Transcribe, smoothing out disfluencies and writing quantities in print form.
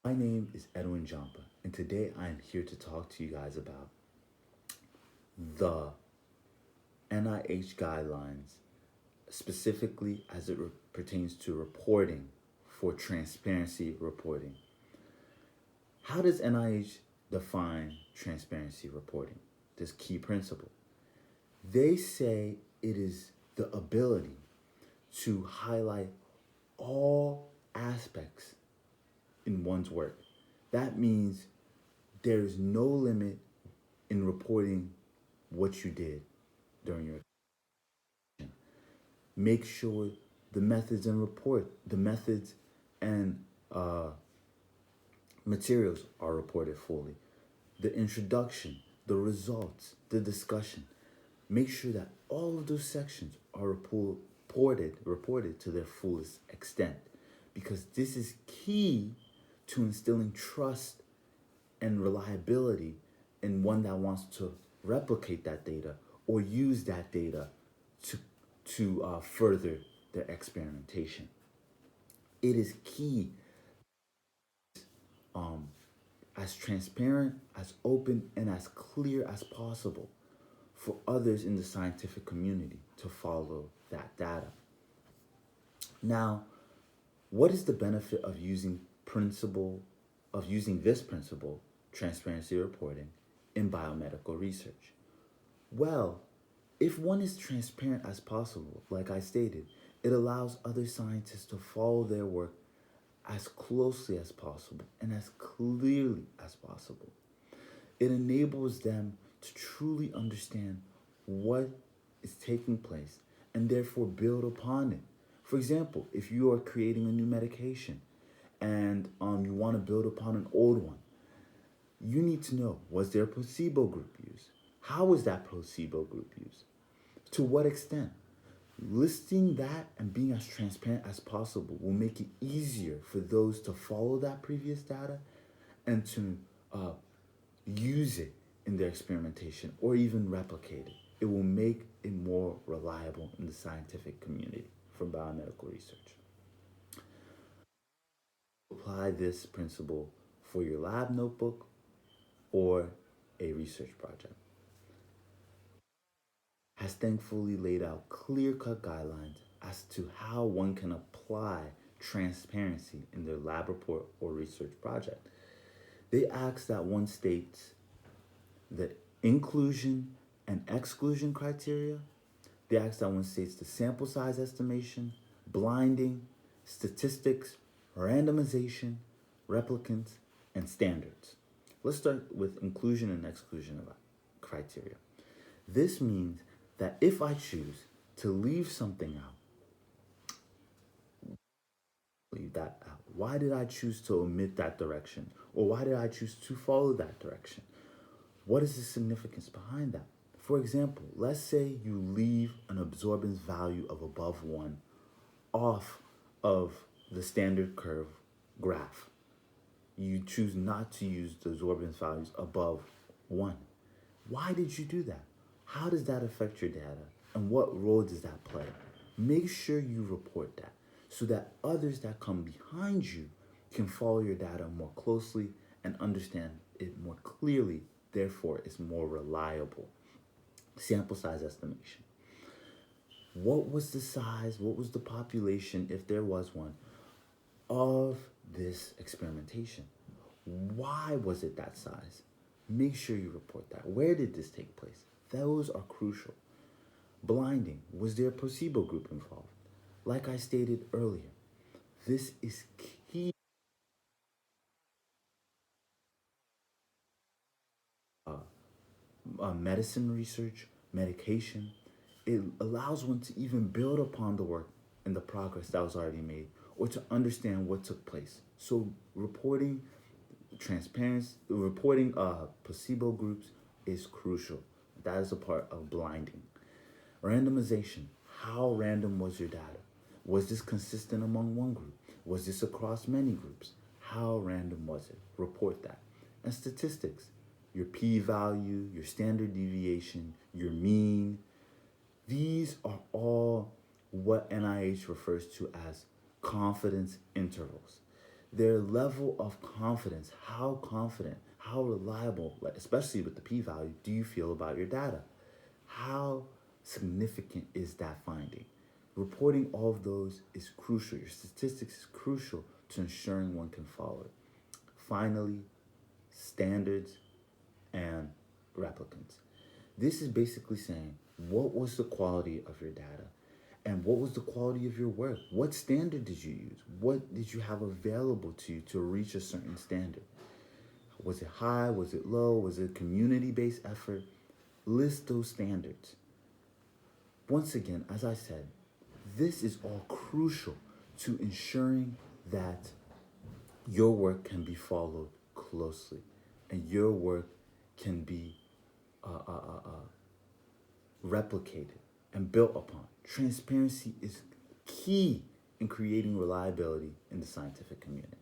My name is Edwin Jampa, and today I am here to talk to you guys about the NIH guidelines, specifically as it pertains to reporting for transparency reporting. How does NIH define transparency reporting? This key principle. They say it is the ability to highlight all aspects in one's work. That means there is no limit in reporting what you did during your action. Make sure the methods and materials are reported fully. The introduction, the results, the discussion. Make sure that all of those sections are reported to their fullest extent, because this is key to instilling trust and reliability in one that wants to replicate that data or use that data to further their experimentation. It is key, um, as transparent, as open, and as clear as possible for others in the scientific community to follow that data. Now, what is the benefit of using this principle, transparency reporting, in biomedical research? Well, if one is transparent as possible, like I stated, it allows other scientists to follow their work as closely as possible and as clearly as possible. It enables them to truly understand what is taking place and therefore build upon it. For example, if you are creating a new medication and you want to build upon an old one, you need to know, was there a placebo group used? How was that placebo group used? To what extent? Listing that and being as transparent as possible will make it easier for those to follow that previous data and to uh, use it in their experimentation or even replicate it. It will make it more reliable in the scientific community for biomedical research. Apply this principle for your lab notebook or a research project. Has thankfully laid out clear cut guidelines as to how one can apply transparency in their lab report or research project. They ask that one states the inclusion and exclusion criteria. They ask that one states the sample size estimation, blinding, statistics, randomization, replicants, and standards. Let's start with inclusion and exclusion criteria. This means that if I choose to leave something out, leave that out. Why did I choose to omit that direction? Or why did I choose to follow that direction? What is the significance behind that? For example, let's say you leave an absorbance value of above 1 off of the standard curve graph. You choose not to use the absorbance values above 1. Why did you do that? How does that affect your data? And what role does that play? Make sure you report that so that others that come behind you can follow your data more closely and understand it more clearly. Therefore, it's more reliable. Sample size estimation. What was the size, what was the population, if there was one, of this experimentation? Why was it that size? Make sure you report that. Where did this take place? Those are crucial. Blinding. Was there a placebo group involved? Like I stated earlier, this is key. Medicine research, medication. It allows one to even build upon the work and the progress that was already made, or to understand what took place. So reporting transparency, reporting placebo groups is crucial. That is a part of blinding. Randomization. How random was your data? Was this consistent among one group? Was this across many groups? How random was it? Report that. And statistics. Your p-value, your standard deviation, your mean. These are all what NIH refers to as confidence intervals. their level of confidence. How confident, how reliable, like especially with the p-value, do you feel about your data? How significant is that finding? Reporting all of those is crucial. Your statistics is crucial to ensuring one can follow it. Finally, standards and replicants. This is basically saying what was the quality of your data and what was the quality of your work? What standard did you use? What did you have available to you to reach a certain standard? Was it high? Was it low? Was it community-based effort? List those standards. Once again, as I said, this is all crucial to ensuring that your work can be followed closely and your work can be replicated and built upon. Transparency is key in creating reliability in the scientific community.